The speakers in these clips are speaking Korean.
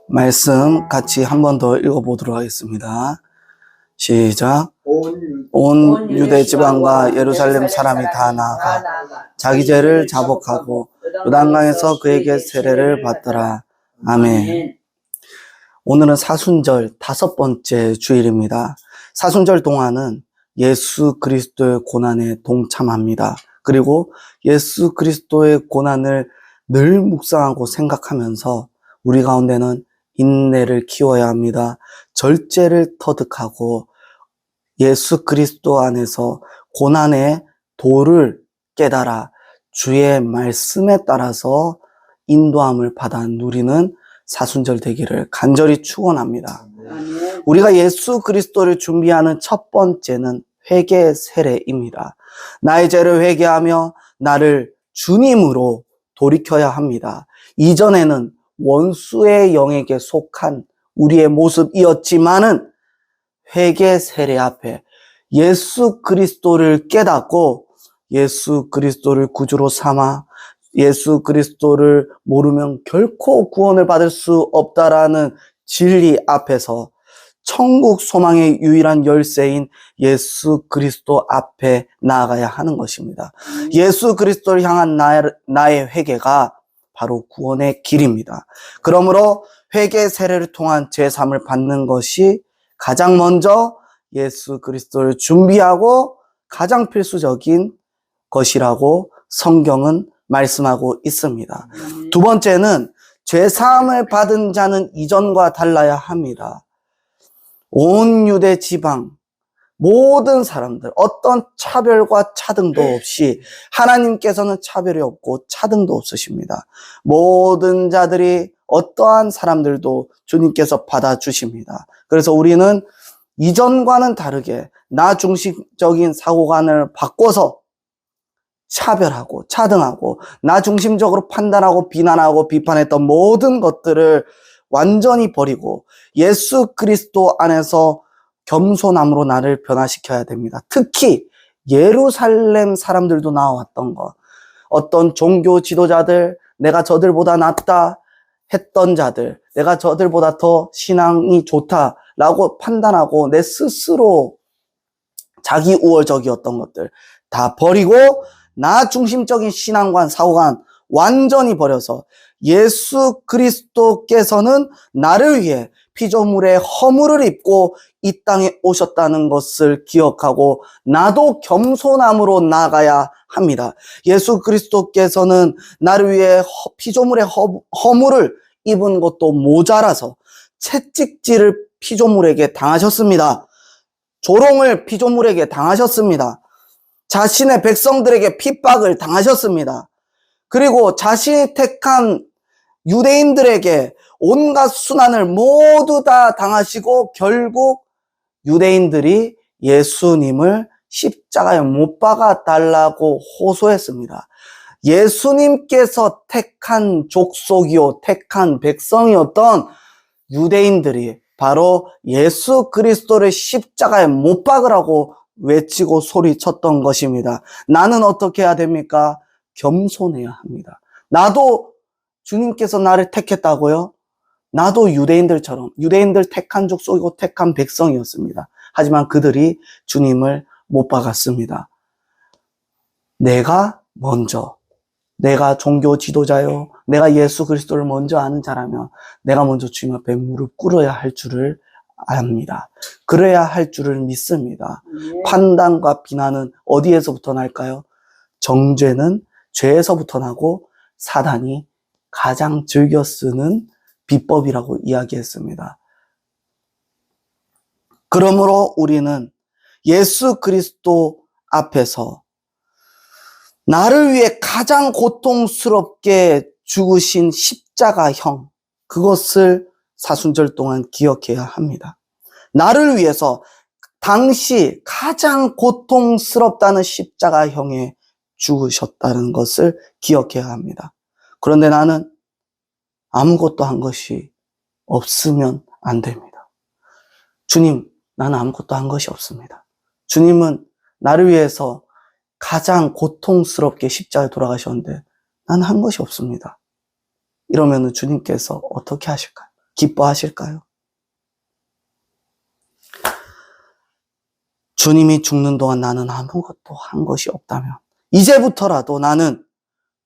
말씀 같이 한 번 더 읽어보도록 하겠습니다. 시작. 온 유대 지방과 예루살렘 사람이 다 나아가 자기 죄를 자복하고 요단강에서 그에게 세례를 받더라. 아멘. 오늘은 사순절 5번째 주일입니다. 사순절 동안은 예수 그리스도의 고난에 동참합니다. 그리고 예수 그리스도의 고난을 늘 묵상하고 생각하면서 우리 가운데는 인내를 키워야 합니다. 절제를 터득하고 예수 그리스도 안에서 고난의 도를 깨달아 주의 말씀에 따라서 인도함을 받아 누리는 사순절 되기를 간절히 축원합니다. 우리가 예수 그리스도를 준비하는 첫 번째는 회개 세례입니다. 나의 죄를 회개하며 나를 주님으로 돌이켜야 합니다. 이전에는 원수의 영에게 속한 우리의 모습이었지만은 회개 세례 앞에 예수 그리스도를 깨닫고 예수 그리스도를 구주로 삼아 예수 그리스도를 모르면 결코 구원을 받을 수 없다라는 진리 앞에서 천국 소망의 유일한 열쇠인 예수 그리스도 앞에 나아가야 하는 것입니다. 예수 그리스도를 향한 나의 회개가 바로 구원의 길입니다. 그러므로 회개 세례를 통한 죄사함을 받는 것이 가장 먼저 예수 그리스도를 준비하고 가장 필수적인 것이라고 성경은 말씀하고 있습니다. 두 번째는 죄사함을 받은 자는 이전과 달라야 합니다. 온 유대 지방 모든 사람들 어떤 차별과 차등도 없이 하나님께서는 차별이 없고 차등도 없으십니다. 모든 자들이 어떠한 사람들도 주님께서 받아주십니다. 그래서 우리는 이전과는 다르게 나 중심적인 사고관을 바꿔서 차별하고 차등하고 나 중심적으로 판단하고 비난하고 비판했던 모든 것들을 완전히 버리고 예수 그리스도 안에서 겸손함으로 나를 변화시켜야 됩니다. 특히 예루살렘 사람들도 나왔던 것, 어떤 종교 지도자들, 내가 저들보다 낫다 했던 자들, 내가 저들보다 더 신앙이 좋다라고 판단하고 내 스스로 자기 우월적이었던 것들 다 버리고 나 중심적인 신앙관, 사고관 완전히 버려서 예수 그리스도께서는 나를 위해 피조물의 허물을 입고 이 땅에 오셨다는 것을 기억하고 나도 겸손함으로 나아가야 합니다. 예수 그리스도께서는 나를 위해 피조물의 허물을 입은 것도 모자라서 채찍질을 피조물에게 당하셨습니다. 조롱을 피조물에게 당하셨습니다. 자신의 백성들에게 핍박을 당하셨습니다. 그리고 자신이 택한 유대인들에게 온갖 순환을 모두 다 당하시고 결국 유대인들이 예수님을 십자가에 못 박아 달라고 호소했습니다. 예수님께서 택한 족속이요 택한 백성이었던 유대인들이 바로 예수 그리스도를 십자가에 못 박으라고 외치고 소리쳤던 것입니다. 나는 어떻게 해야 됩니까? 겸손해야 합니다. 나도 주님께서 나를 택했다고요? 나도 유대인들처럼 유대인들 택한 족속이고 택한 백성이었습니다. 하지만 그들이 주님을 못 박았습니다. 내가 먼저, 내가 종교 지도자요, 내가 예수 그리스도를 먼저 아는 자라면 내가 먼저 주님 앞에 무릎 꿇어야 할 줄을 압니다. 그래야 할 줄을 믿습니다. 판단과 비난은 어디에서부터 날까요? 정죄는 죄에서부터 나고 사단이 가장 즐겨 쓰는 비법이라고 이야기했습니다. 그러므로 우리는 예수 그리스도 앞에서 나를 위해 가장 고통스럽게 죽으신 십자가형, 그것을 사순절 동안 기억해야 합니다. 나를 위해서 당시 가장 고통스럽다는 십자가형에 죽으셨다는 것을 기억해야 합니다. 그런데 나는 아무것도 한 것이 없으면 안 됩니다. 주님, 나는 아무것도 한 것이 없습니다. 주님은 나를 위해서 가장 고통스럽게 십자가에 돌아가셨는데 나는 한 것이 없습니다. 이러면 주님께서 어떻게 하실까요? 기뻐하실까요? 주님이 죽는 동안 나는 아무것도 한 것이 없다면 이제부터라도 나는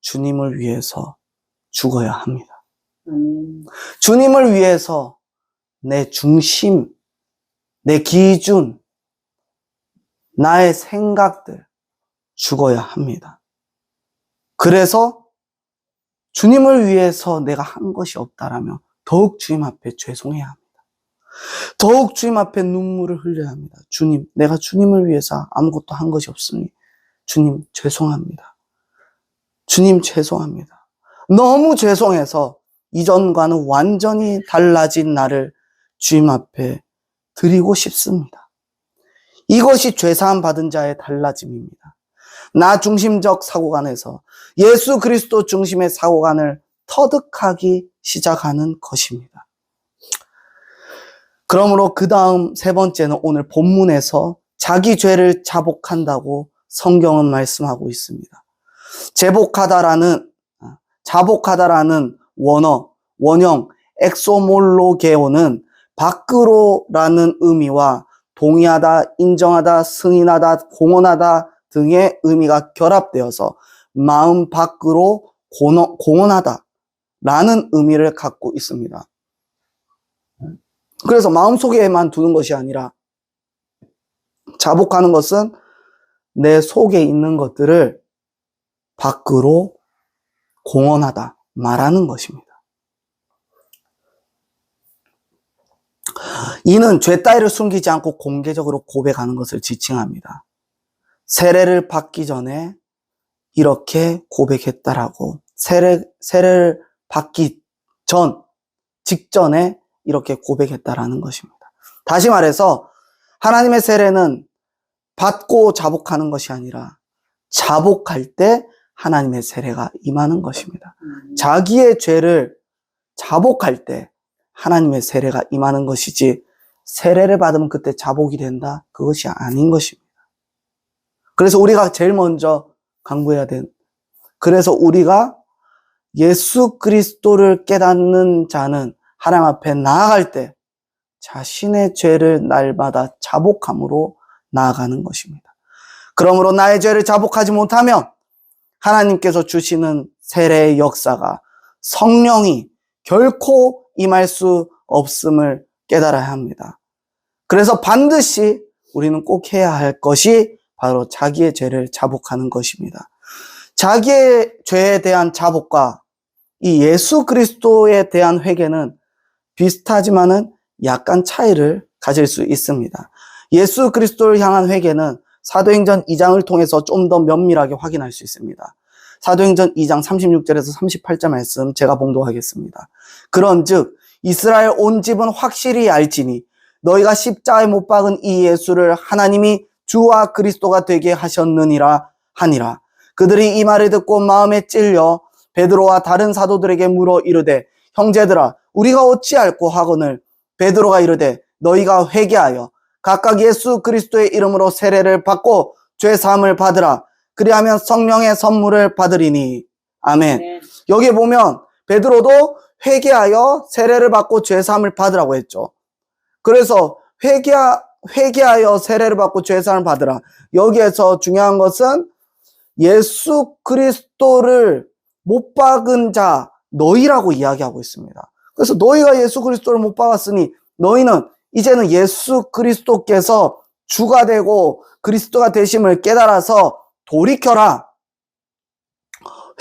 주님을 위해서 죽어야 합니다. 주님을 위해서 내 중심, 내 기준, 나의 생각들 죽어야 합니다. 그래서 주님을 위해서 내가 한 것이 없다라면 더욱 주님 앞에 죄송해야 합니다. 더욱 주님 앞에 눈물을 흘려야 합니다. 주님, 내가 주님을 위해서 아무것도 한 것이 없으니 주님 죄송합니다. 주님 죄송합니다. 너무 죄송해서 이전과는 완전히 달라진 나를 주님 앞에 드리고 싶습니다. 이것이 죄사함 받은 자의 달라짐입니다. 나 중심적 사고관에서 예수 그리스도 중심의 사고관을 터득하기 시작하는 것입니다. 그러므로 그 다음 세 번째는 오늘 본문에서 자기 죄를 자복한다고 성경은 말씀하고 있습니다. 자복하다라는 원형 엑소몰로게오는 밖으로라는 의미와 동의하다, 인정하다, 승인하다, 공언하다 등의 의미가 결합되어서 마음 밖으로 공언하다 라는 의미를 갖고 있습니다. 그래서 마음속에만 두는 것이 아니라 자복하는 것은 내 속에 있는 것들을 밖으로 공언하다, 말하는 것입니다. 이는 죄 따위를 숨기지 않고 공개적으로 고백하는 것을 지칭합니다. 세례를 받기 전에 이렇게 고백했다라고, 세례를 받기 직전에 이렇게 고백했다라는 것입니다. 다시 말해서 하나님의 세례는 받고 자복하는 것이 아니라 자복할 때 하나님의 세례가 임하는 것입니다. 자기의 죄를 자복할 때 하나님의 세례가 임하는 것이지 세례를 받으면 그때 자복이 된다? 그것이 아닌 것입니다. 그래서 우리가 제일 먼저 강구해야 그래서 우리가 예수 그리스도를 깨닫는 자는 하나님 앞에 나아갈 때 자신의 죄를 날마다 자복함으로 나아가는 것입니다. 그러므로 나의 죄를 자복하지 못하면 하나님께서 주시는 세례의 역사가 성령이 결코 임할 수 없음을 깨달아야 합니다. 그래서 반드시 우리는 꼭 해야 할 것이 바로 자기의 죄를 자복하는 것입니다. 자기의 죄에 대한 자복과 이 예수 그리스도에 대한 회개는 비슷하지만은 약간 차이를 가질 수 있습니다. 예수 그리스도를 향한 회개는 사도행전 2장을 통해서 좀 더 면밀하게 확인할 수 있습니다. 사도행전 2장 36절에서 38절 말씀 제가 봉독하겠습니다. 그런즉 이스라엘 온 집은 확실히 알지니 너희가 십자가에 못 박은 이 예수를 하나님이 주와 그리스도가 되게 하셨느니라 하니라. 그들이 이 말을 듣고 마음에 찔려 베드로와 다른 사도들에게 물어 이르되 형제들아 우리가 어찌할꼬 하거늘 베드로가 이르되 너희가 회개하여 각각 예수 그리스도의 이름으로 세례를 받고 죄 사함을 받으라. 그리하면 성령의 선물을 받으리니. 아멘. 네. 여기 보면 베드로도 회개하여 세례를 받고 죄 사함을 받으라고 했죠. 그래서 회개하여 세례를 받고 죄 사함을 받으라. 여기에서 중요한 것은 예수 그리스도를 못 박은 자 너희라고 이야기하고 있습니다. 그래서 너희가 예수 그리스도를 못 박았으니 너희는 이제는 예수 그리스도께서 주가 되고 그리스도가 되심을 깨달아서 돌이켜라.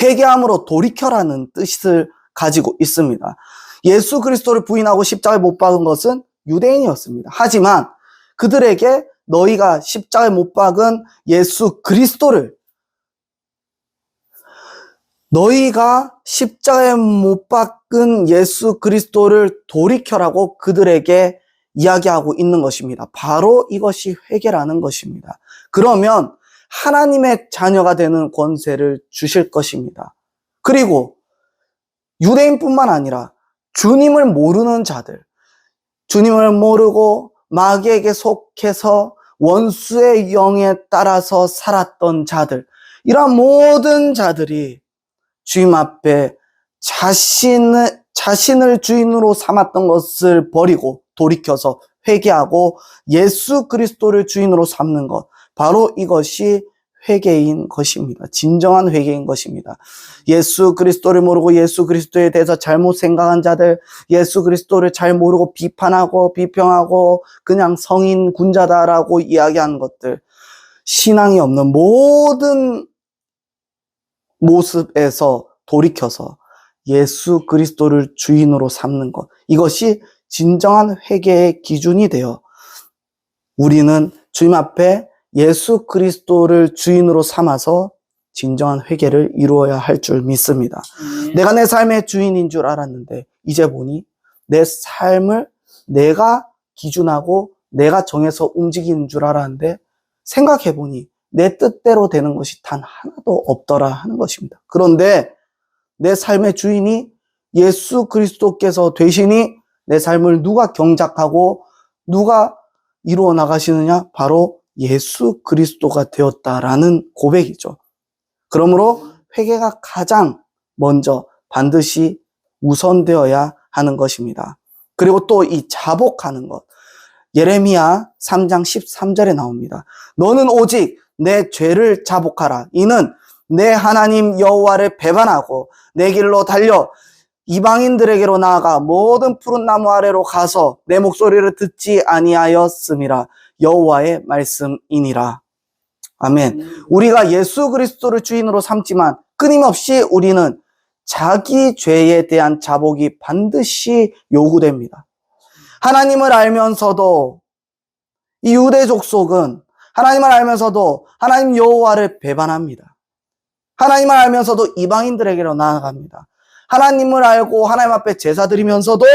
회개함으로 돌이켜라는 뜻을 가지고 있습니다. 예수 그리스도를 부인하고 십자가에 못 박은 것은 유대인이었습니다. 하지만 그들에게 너희가 십자가에 못 박은 예수 그리스도를 너희가 십자가에 못 박은 예수 그리스도를 돌이켜라고 그들에게 이야기하고 있는 것입니다. 바로 이것이 회개라는 것입니다. 그러면 하나님의 자녀가 되는 권세를 주실 것입니다. 그리고 유대인뿐만 아니라 주님을 모르는 자들, 주님을 모르고 마귀에게 속해서 원수의 영에 따라서 살았던 자들, 이런 모든 자들이 주님 앞에 자신을 주인으로 삼았던 것을 버리고 돌이켜서 회개하고 예수 그리스도를 주인으로 삼는 것, 바로 이것이 회개인 것입니다. 진정한 회개인 것입니다. 예수 그리스도를 모르고 예수 그리스도에 대해서 잘못 생각한 자들, 예수 그리스도를 잘 모르고 비판하고 비평하고 그냥 성인 군자다라고 이야기하는 것들, 신앙이 없는 모든 모습에서 돌이켜서 예수 그리스도를 주인으로 삼는 것, 이것이 진정한 회개의 기준이 되어 우리는 주님 앞에 예수 그리스도를 주인으로 삼아서 진정한 회개를 이루어야 할 줄 믿습니다. 내가 내 삶의 주인인 줄 알았는데 이제 보니 내 삶을 내가 기준하고 내가 정해서 움직이는 줄 알았는데 생각해 보니 내 뜻대로 되는 것이 단 하나도 없더라 하는 것입니다. 그런데 내 삶의 주인이 예수 그리스도께서 되시니 내 삶을 누가 경작하고 누가 이루어 나가시느냐? 바로 예수 그리스도가 되었다라는 고백이죠. 그러므로 회개가 가장 먼저 반드시 우선되어야 하는 것입니다. 그리고 또 이 자복하는 것. 예레미야 3장 13절에 나옵니다. 너는 오직 내 죄를 자복하라. 이는 내 하나님 여호와를 배반하고 내 길로 달려 이방인들에게로 나아가 모든 푸른 나무 아래로 가서 내 목소리를 듣지 아니하였음이라. 여호와의 말씀이니라. 아멘. 우리가 예수 그리스도를 주인으로 삼지만 끊임없이 우리는 자기 죄에 대한 자복이 반드시 요구됩니다. 하나님을 알면서도 이 유대 족속은 하나님을 알면서도 하나님 여호와를 배반합니다. 하나님을 알면서도 이방인들에게로 나아갑니다. 하나님을 알고 하나님 앞에 제사 드리면서도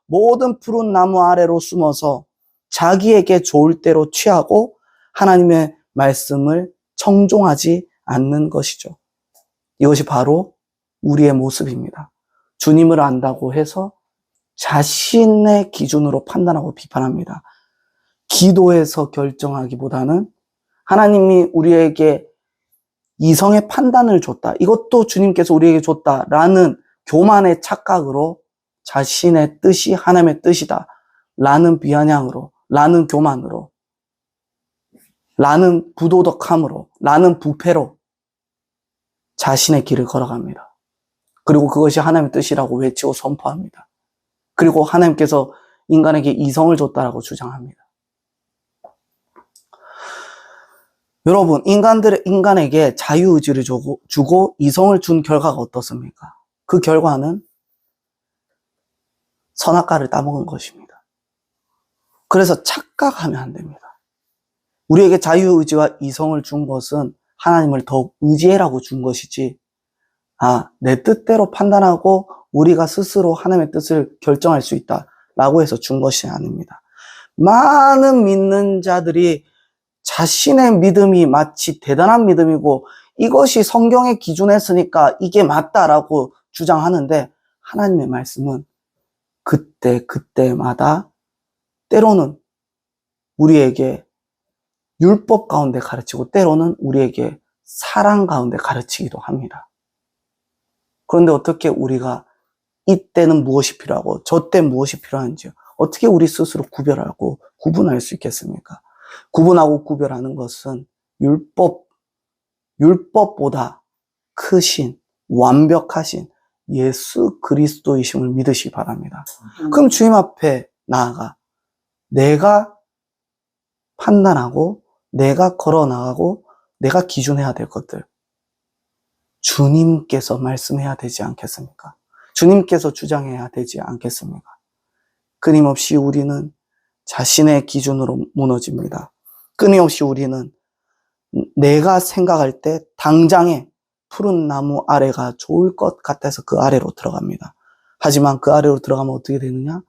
모든 푸른 나무 아래로 숨어서 자기에게 좋을 대로 취하고 하나님의 말씀을 청종하지 않는 것이죠. 이것이 바로 우리의 모습입니다. 주님을 안다고 해서 자신의 기준으로 판단하고 비판합니다. 기도에서 결정하기보다는 하나님이 우리에게 이성의 판단을 줬다. 이것도 주님께서 우리에게 줬다라는 교만의 착각으로 자신의 뜻이 하나님의 뜻이다. 라는 비아냥으로, 라는 교만으로, 라는 부도덕함으로, 라는 부패로 자신의 길을 걸어갑니다. 그리고 그것이 하나님의 뜻이라고 외치고 선포합니다. 그리고 하나님께서 인간에게 이성을 줬다라고 주장합니다. 여러분, 인간에게 자유의지를 주고 이성을 준 결과가 어떻습니까? 그 결과는 선악과를 따먹은 것입니다. 그래서 착각하면 안 됩니다. 우리에게 자유의지와 이성을 준 것은 하나님을 더욱 의지해라고 준 것이지, 내 뜻대로 판단하고 우리가 스스로 하나님의 뜻을 결정할 수 있다라고 해서 준 것이 아닙니다. 많은 믿는 자들이 자신의 믿음이 마치 대단한 믿음이고 이것이 성경의 기준에 쓰니까 이게 맞다라고 주장하는데 하나님의 말씀은 그때마다 때로는 우리에게 율법 가운데 가르치고 때로는 우리에게 사랑 가운데 가르치기도 합니다. 그런데 어떻게 우리가 이때는 무엇이 필요하고 저때 무엇이 필요한지 어떻게 우리 스스로 구별하고 구분할 수 있겠습니까? 구분하고 구별하는 것은 율법보다 크신 완벽하신 예수 그리스도이심을 믿으시기 바랍니다. 그럼 주님 앞에 나아가 내가 판단하고 내가 걸어나가고 내가 기준해야 될 것들 주님께서 말씀해야 되지 않겠습니까? 주님께서 주장해야 되지 않겠습니까? 끊임없이 우리는 자신의 기준으로 무너집니다. 끊임없이 우리는 내가 생각할 때 당장에 푸른 나무 아래가 좋을 것 같아서 그 아래로 들어갑니다. 하지만 그 아래로 들어가면 어떻게 되느냐?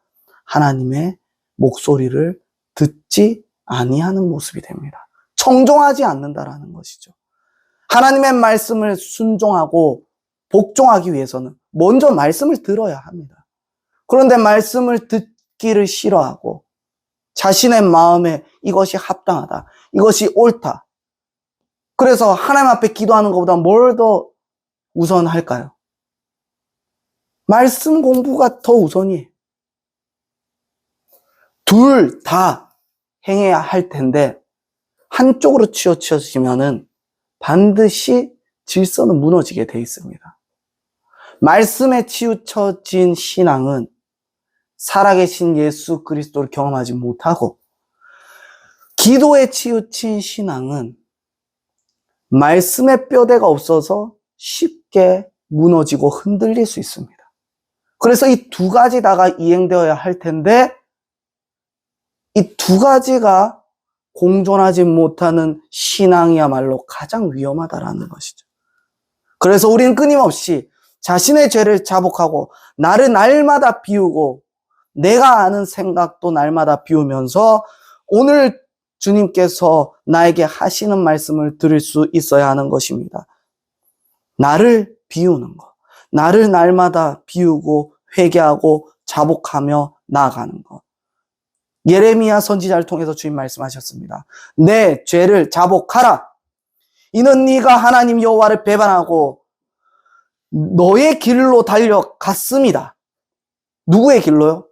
하나님의 목소리를 듣지 아니하는 모습이 됩니다. 청종하지 않는다라는 것이죠. 하나님의 말씀을 순종하고 복종하기 위해서는 먼저 말씀을 들어야 합니다. 그런데 말씀을 듣기를 싫어하고 자신의 마음에 이것이 합당하다, 이것이 옳다. 그래서 하나님 앞에 기도하는 것보다 뭘 더 우선할까요? 말씀 공부가 더 우선이에요. 둘 다 행해야 할 텐데 한쪽으로 치우쳐지면은 반드시 질서는 무너지게 돼 있습니다. 말씀에 치우쳐진 신앙은 살아계신 예수 그리스도를 경험하지 못하고, 기도에 치우친 신앙은 말씀의 뼈대가 없어서 쉽게 무너지고 흔들릴 수 있습니다. 그래서 이 두 가지 다가 이행되어야 할 텐데 이 두 가지가 공존하지 못하는 신앙이야말로 가장 위험하다라는 것이죠. 그래서 우리는 끊임없이 자신의 죄를 자복하고 나를 날마다 비우고 내가 아는 생각도 날마다 비우면서 오늘 주님께서 나에게 하시는 말씀을 들을 수 있어야 하는 것입니다. 나를 비우는 것, 나를 날마다 비우고 회개하고 자복하며 나아가는 것. 예레미야 선지자를 통해서 주님 말씀하셨습니다. 내 죄를 자복하라. 이는 네가 하나님 여호와를 배반하고 너의 길로 달려갔습니다. 누구의 길로요?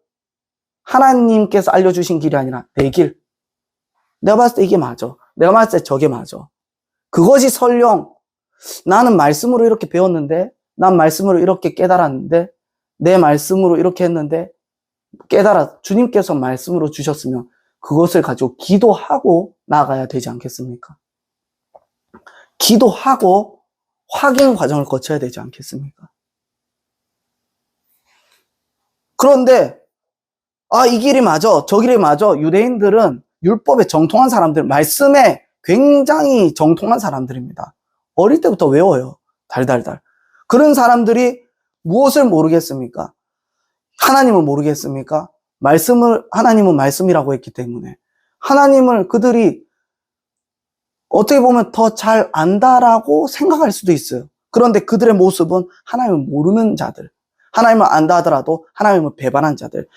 하나님께서 알려주신 길이 아니라 내 길. 내가 봤을 때 이게 맞아. 내가 봤을 때 저게 맞아. 그것이 설령 나는 말씀으로 이렇게 배웠는데, 난 말씀으로 이렇게 깨달았는데, 내 말씀으로 이렇게 했는데 주님께서 말씀으로 주셨으면 그것을 가지고 기도하고 나아가야 되지 않겠습니까? 기도하고 확인 과정을 거쳐야 되지 않겠습니까? 그런데 이 길이 맞아, 저 길이 맞아. 유대인들은 율법에 정통한 사람들, 말씀에 굉장히 정통한 사람들입니다. 어릴 때부터 외워요. 달달달. 그런 사람들이 무엇을 모르겠습니까? 하나님을 모르겠습니까? 하나님은 말씀이라고 했기 때문에 하나님을 그들이 어떻게 보면 더 잘 안다라고 생각할 수도 있어요. 그런데 그들의 모습은 하나님을 모르는 자들, 하나님을 안다 하더라도 하나님을 배반한 자들.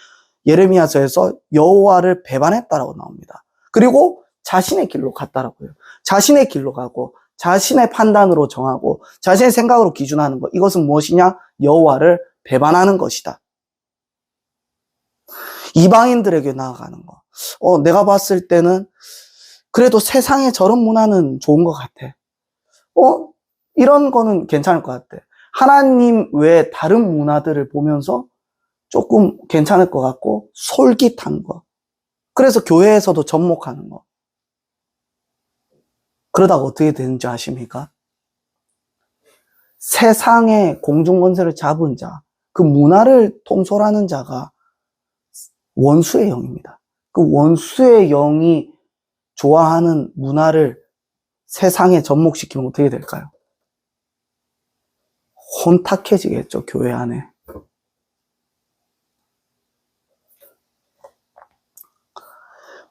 예레미야서에서 여호와를 배반했다라고 나옵니다. 그리고 자신의 길로 갔다라고요. 자신의 길로 가고 자신의 판단으로 정하고 자신의 생각으로 기준하는 것. 이것은 무엇이냐? 여호와를 배반하는 것이다. 이방인들에게 나아가는 거. 내가 봤을 때는 그래도 세상에 저런 문화는 좋은 것 같아. 이런 거는 괜찮을 것 같아. 하나님 외에 다른 문화들을 보면서 조금 괜찮을 것 같고 솔깃한 거. 그래서 교회에서도 접목하는 거. 그러다가 어떻게 되는지 아십니까? 세상의 공중권세를 잡은 자, 그 문화를 통솔하는 자가 원수의 영입니다. 그 원수의 영이 좋아하는 문화를 세상에 접목시키면 어떻게 될까요? 혼탁해지겠죠, 교회 안에.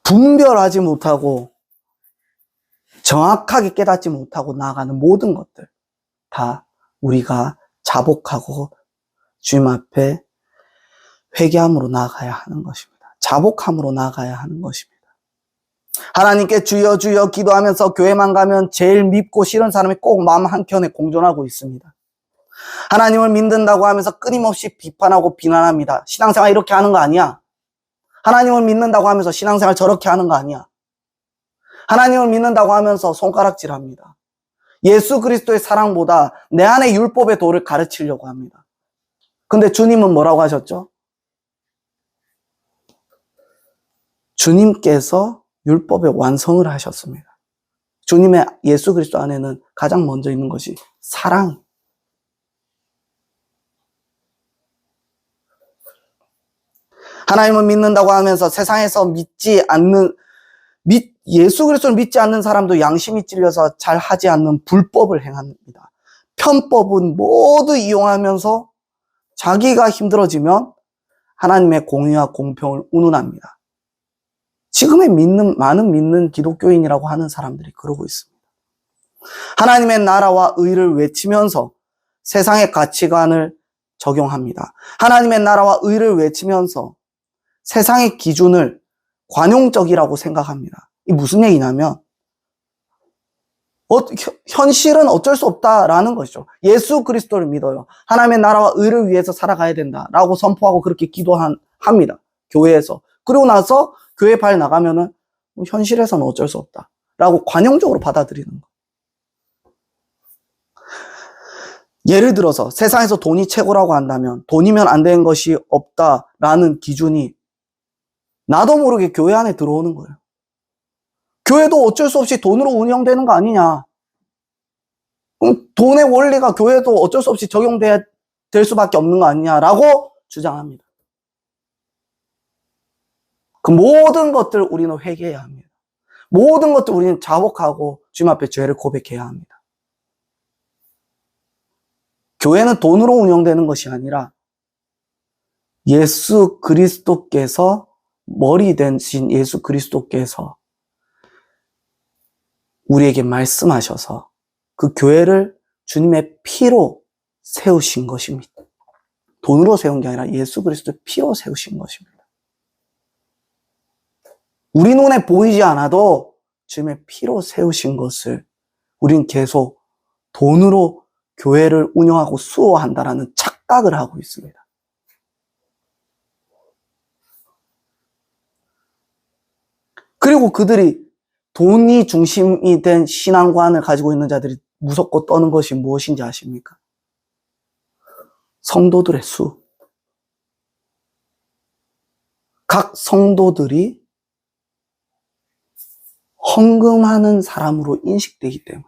분별하지 못하고 정확하게 깨닫지 못하고 나아가는 모든 것들 다 우리가 자복하고 주님 앞에 회개함으로 나아가야 하는 것입니다. 자복함으로 나아가야 하는 것입니다. 하나님께 주여 주여 기도하면서 교회만 가면 제일 밉고 싫은 사람이 꼭 마음 한켠에 공존하고 있습니다. 하나님을 믿는다고 하면서 끊임없이 비판하고 비난합니다. 신앙생활 이렇게 하는 거 아니야. 하나님을 믿는다고 하면서 신앙생활 저렇게 하는 거 아니야. 하나님을 믿는다고 하면서 손가락질합니다. 예수 그리스도의 사랑보다 내 안에 율법의 도를 가르치려고 합니다. 근데 주님은 뭐라고 하셨죠? 주님께서 율법의 완성을 하셨습니다. 주님의 예수 그리스도 안에는 가장 먼저 있는 것이 사랑. 하나님을 믿는다고 하면서 세상에서 예수 그리스도를 믿지 않는 사람도 양심이 찔려서 잘 하지 않는 불법을 행합니다. 편법은 모두 이용하면서 자기가 힘들어지면 하나님의 공의와 공평을 운운합니다. 지금의 많은 믿는 기독교인이라고 하는 사람들이 그러고 있습니다. 하나님의 나라와 의를 외치면서 세상의 가치관을 적용합니다. 하나님의 나라와 의를 외치면서 세상의 기준을 관용적이라고 생각합니다. 이 무슨 얘기냐면 현실은 어쩔 수 없다라는 것이죠. 예수 그리스도를 믿어요. 하나님의 나라와 의를 위해서 살아가야 된다라고 선포하고 그렇게 기도합니다. 교회에서. 그리고 나서 교회 발 나가면은 현실에서는 어쩔 수 없다라고 관용적으로 받아들이는 거. 예를 들어서 세상에서 돈이 최고라고 한다면 돈이면 안 되는 것이 없다라는 기준이 나도 모르게 교회 안에 들어오는 거예요. 교회도 어쩔 수 없이 돈으로 운영되는 거 아니냐. 그럼 돈의 원리가 교회도 어쩔 수 없이 적용돼야 될 수밖에 없는 거 아니냐라고 주장합니다. 그 모든 것들 우리는 회개해야 합니다. 모든 것들 우리는 자복하고 주님 앞에 죄를 고백해야 합니다. 교회는 돈으로 운영되는 것이 아니라 예수 그리스도께서 머리 되신 예수 그리스도께서 우리에게 말씀하셔서 그 교회를 주님의 피로 세우신 것입니다. 돈으로 세운 게 아니라 예수 그리스도의 피로 세우신 것입니다. 우리 눈에 보이지 않아도 주님의 피로 세우신 것을 우린 계속 돈으로 교회를 운영하고 수호한다라는 착각을 하고 있습니다. 그리고 그들이 돈이 중심이 된 신앙관을 가지고 있는 자들이 무섭고 떠는 것이 무엇인지 아십니까? 성도들의 수. 각 성도들이 헌금하는 사람으로 인식되기 때문에,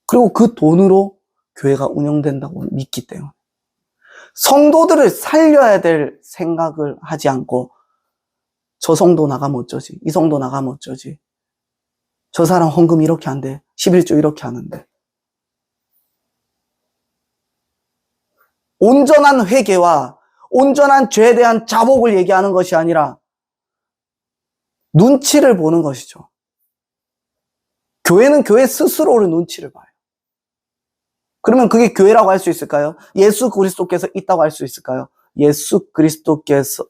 그리고 그 돈으로 교회가 운영된다고 믿기 때문에 성도들을 살려야 될 생각을 하지 않고 저 성도 나가면 어쩌지? 이 성도 나가면 어쩌지? 저 사람 헌금 이렇게 한대. 11조 이렇게 하는데. 온전한 회개와 온전한 죄에 대한 자복을 얘기하는 것이 아니라 눈치를 보는 것이죠. 교회는 교회 스스로를 눈치를 봐요. 그러면 그게 교회라고 할 수 있을까요? 예수 그리스도께서 있다고 할 수 있을까요? 예수 그리스도께서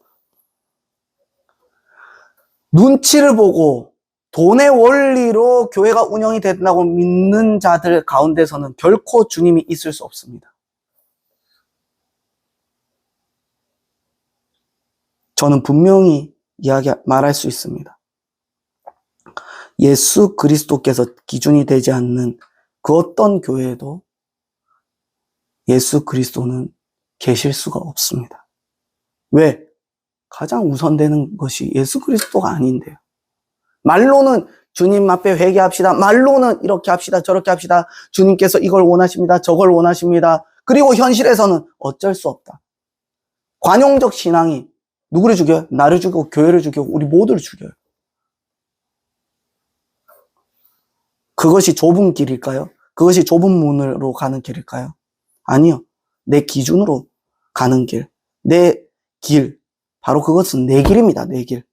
눈치를 보고 돈의 원리로 교회가 운영이 된다고 믿는 자들 가운데서는 결코 주님이 있을 수 없습니다. 저는 분명히 말할 수 있습니다. 예수 그리스도께서 기준이 되지 않는 그 어떤 교회에도 예수 그리스도는 계실 수가 없습니다. 왜? 가장 우선되는 것이 예수 그리스도가 아닌데요. 말로는 주님 앞에 회개합시다. 말로는 이렇게 합시다. 저렇게 합시다. 주님께서 이걸 원하십니다. 저걸 원하십니다. 그리고 현실에서는 어쩔 수 없다. 관용적 신앙이 누구를 죽여요? 나를 죽이고 교회를 죽이고 우리 모두를 죽여요. 그것이 좁은 길일까요? 그것이 좁은 문으로 가는 길일까요? 아니요. 내 기준으로 가는 길. 내 길. 바로 그것은 내 길입니다. 내 길.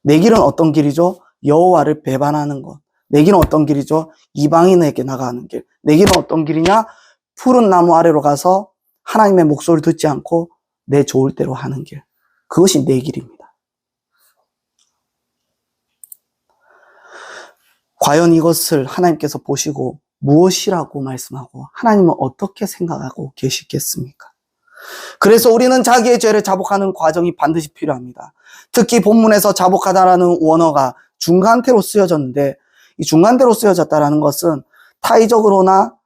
내 길은 어떤 길이죠? 여호와를 배반하는 것. 내 길은 어떤 길이죠? 이방인에게 나가는 길. 내 길은 어떤 길이냐? 푸른 나무 아래로 가서 하나님의 목소리를 듣지 않고 내 좋을 대로 하는 길. 그것이 내 길입니다. 과연 이것을 하나님께서 보시고 무엇이라고 말씀하고 하나님은 어떻게 생각하고 계시겠습니까? 그래서 우리는 자기의 죄를 자복하는 과정이 반드시 필요합니다. 특히 본문에서 자복하다라는 원어가 중간태로 쓰여졌는데, 이 중간태로 쓰여졌다라는 것은 타의적으로나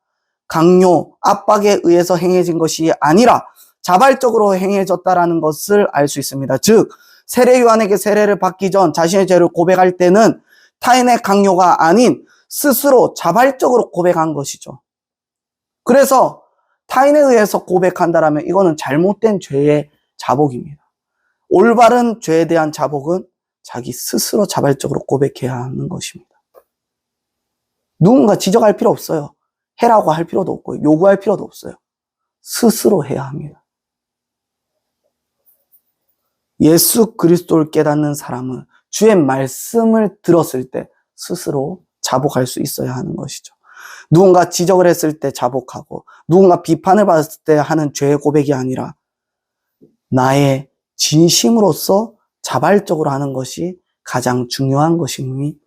강요, 압박에 의해서 행해진 것이 아니라 자발적으로 행해졌다라는 것을 알 수 있습니다. 즉, 세례 요한에게 세례를 받기 전 자신의 죄를 고백할 때는 타인의 강요가 아닌 스스로 자발적으로 고백한 것이죠. 그래서 타인에 의해서 고백한다라면 이거는 잘못된 죄의 자복입니다. 올바른 죄에 대한 자복은 자기 스스로 자발적으로 고백해야 하는 것입니다. 누군가 지적할 필요 없어요. 해라고 할 필요도 없고 요구할 필요도 없어요. 스스로 해야 합니다. 예수 그리스도를 깨닫는 사람은 주의 말씀을 들었을 때 스스로 자복할 수 있어야 하는 것이죠. 누군가 지적을 했을 때 자복하고 누군가 비판을 받았을 때 하는 죄의 고백이 아니라 나의 진심으로서 자발적으로 하는 것이 가장 중요한 것임을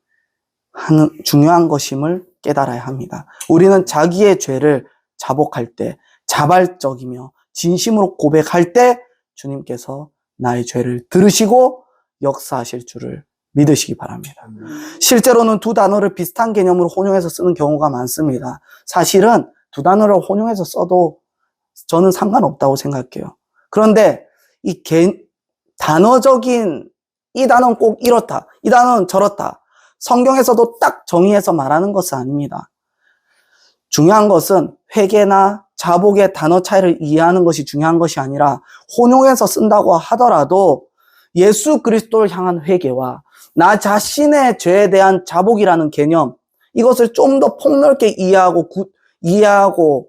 깨달아야 합니다. 우리는 자기의 죄를 자복할 때, 자발적이며 진심으로 고백할 때 주님께서 나의 죄를 들으시고 역사하실 줄을 믿으시기 바랍니다. 실제로는 두 단어를 비슷한 개념으로 혼용해서 쓰는 경우가 많습니다. 사실은 두 단어를 혼용해서 써도 저는 상관없다고 생각해요. 그런데 이 단어적인 이 단어는 꼭 이렇다, 이 단어는 저렇다, 성경에서도 딱 정의해서 말하는 것은 아닙니다. 중요한 것은 회개나 자복의 단어 차이를 이해하는 것이 중요한 것이 아니라 혼용해서 쓴다고 하더라도 예수 그리스도를 향한 회개와 나 자신의 죄에 대한 자복이라는 개념, 이것을 좀 더 폭넓게 이해하고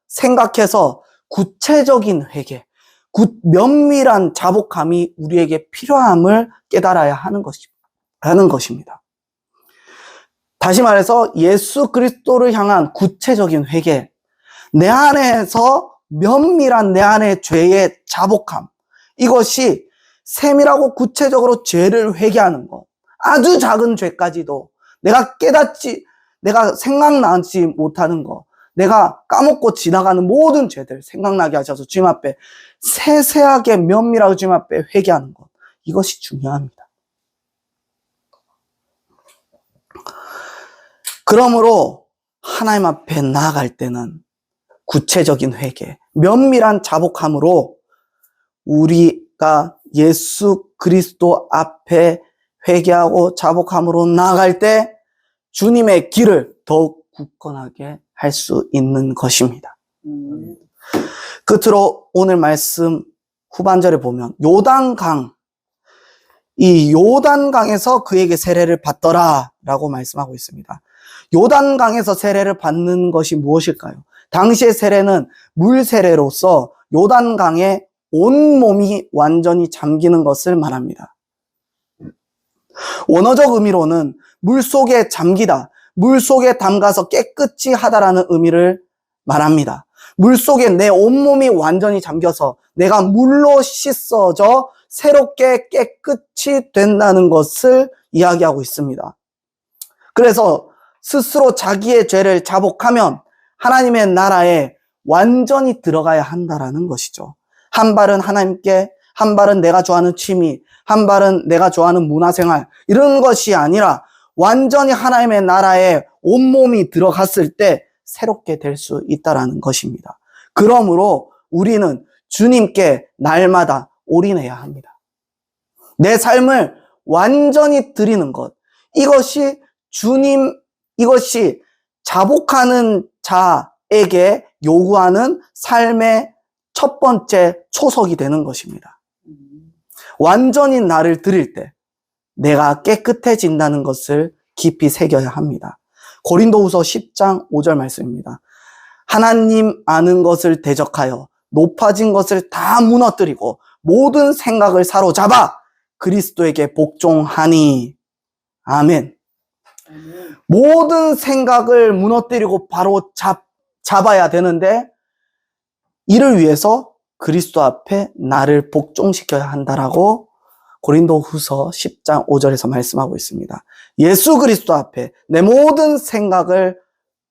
생각해서 구체적인 회개, 면밀한 자복함이 우리에게 필요함을 깨달아야 하는 것입니다. 다시 말해서 예수 그리스도를 향한 구체적인 회개, 내 안에서 면밀한 내 안의 죄의 자복함, 이것이 세밀하고 구체적으로 죄를 회개하는 것, 아주 작은 죄까지도 내가 생각나지 못하는 것, 내가 까먹고 지나가는 모든 죄들 생각나게 하셔서 주님 앞에 세세하게 면밀하게 주님 앞에 회개하는 것, 이것이 중요합니다. 그러므로 하나님 앞에 나아갈 때는 구체적인 회개, 면밀한 자복함으로 우리가 예수 그리스도 앞에 회개하고 자복함으로 나아갈 때 주님의 길을 더욱 굳건하게 할 수 있는 것입니다. 끝으로 오늘 말씀 후반절에 보면 이 요단강에서 그에게 세례를 받더라 라고 말씀하고 있습니다. 요단강에서 세례를 받는 것이 무엇일까요? 당시의 세례는 물 세례로서 요단강에 온몸이 완전히 잠기는 것을 말합니다. 원어적 의미로는 물속에 잠기다, 물속에 담가서 깨끗이 하다라는 의미를 말합니다. 물속에 내 온몸이 완전히 잠겨서 내가 물로 씻어져 새롭게 깨끗이 된다는 것을 이야기하고 있습니다. 그래서 스스로 자기의 죄를 자복하면 하나님의 나라에 완전히 들어가야 한다라는 것이죠. 한 발은 하나님께, 한 발은 내가 좋아하는 취미, 한 발은 내가 좋아하는 문화생활, 이런 것이 아니라 완전히 하나님의 나라에 온몸이 들어갔을 때 새롭게 될 수 있다라는 것입니다. 그러므로 우리는 주님께 날마다 올인해야 합니다. 내 삶을 완전히 드리는 것, 이것이 자복하는 자에게 요구하는 삶의 첫 번째 초석이 되는 것입니다. 완전히 나를 드릴 때 내가 깨끗해진다는 것을 깊이 새겨야 합니다. 고린도후서 10장 5절 말씀입니다. 하나님 아는 것을 대적하여 높아진 것을 다 무너뜨리고 모든 생각을 사로잡아 그리스도에게 복종하니. 아멘. 모든 생각을 무너뜨리고 바로 잡아야 되는데 이를 위해서 그리스도 앞에 나를 복종시켜야 한다라고 고린도후서 10장 5절에서 말씀하고 있습니다. 예수 그리스도 앞에 내 모든 생각을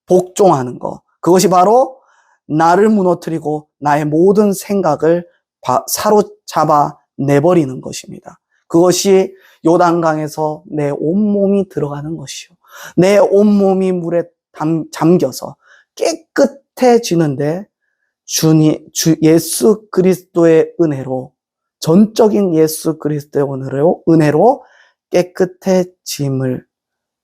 복종하는 것, 그것이 바로 나를 무너뜨리고 나의 모든 생각을 사로잡아 내버리는 것입니다. 그것이 요단강에서 내 온몸이 들어가는 것이요, 내 온몸이 물에 잠겨서 깨끗해지는데 예수 그리스도의 은혜로, 전적인 예수 그리스도의 은혜로 깨끗해짐을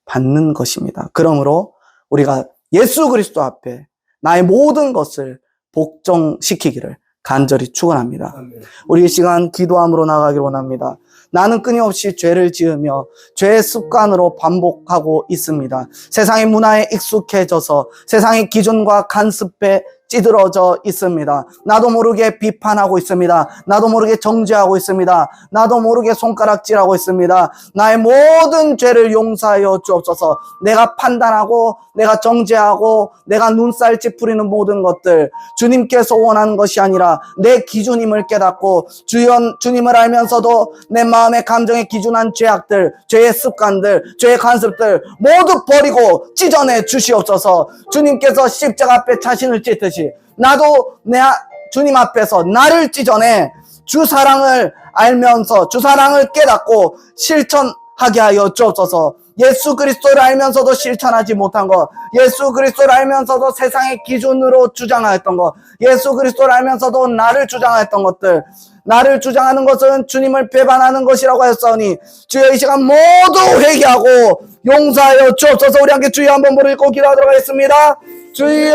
받는 것입니다. 그러므로 우리가 예수 그리스도 앞에 나의 모든 것을 복종시키기를 간절히 축원합니다. 우리 이 시간 기도함으로 나가기를 원합니다. 나는 끊임없이 죄를 지으며 죄의 습관으로 반복하고 있습니다. 세상의 문화에 익숙해져서 세상의 기준과 간섭에 찌들어져 있습니다. 나도 모르게 비판하고 있습니다. 나도 모르게 정죄하고 있습니다. 나도 모르게 손가락질하고 있습니다. 나의 모든 죄를 용서하여 주옵소서. 내가 판단하고 내가 정죄하고 내가 눈살 찌푸리는 모든 것들, 주님께서 원하는 것이 아니라 내 기준임을 깨닫고 주님을 알면서도 내 마음의 감정에 기준한 죄악들, 죄의 습관들, 죄의 간섭들 모두 버리고 찢어내 주시옵소서. 주님께서 십자가 앞에 자신을 찢듯이 나도 주님 앞에서 나를 찢어내 주 사랑을 알면서 주 사랑을 깨닫고 실천하게 하여 주옵소서. 예수 그리스도를 알면서도 실천하지 못한 것, 예수 그리스도를 알면서도 세상의 기준으로 주장하였던 것, 예수 그리스도를 알면서도 나를 주장하였던 것들, 나를 주장하는 것은 주님을 배반하는 것이라고 하였사오니 주여 이 시간 모두 회개하고 용서하여 주옵소서. 우리 함께 주여 한번 부르고 기도하도록 하겠습니다. 주여.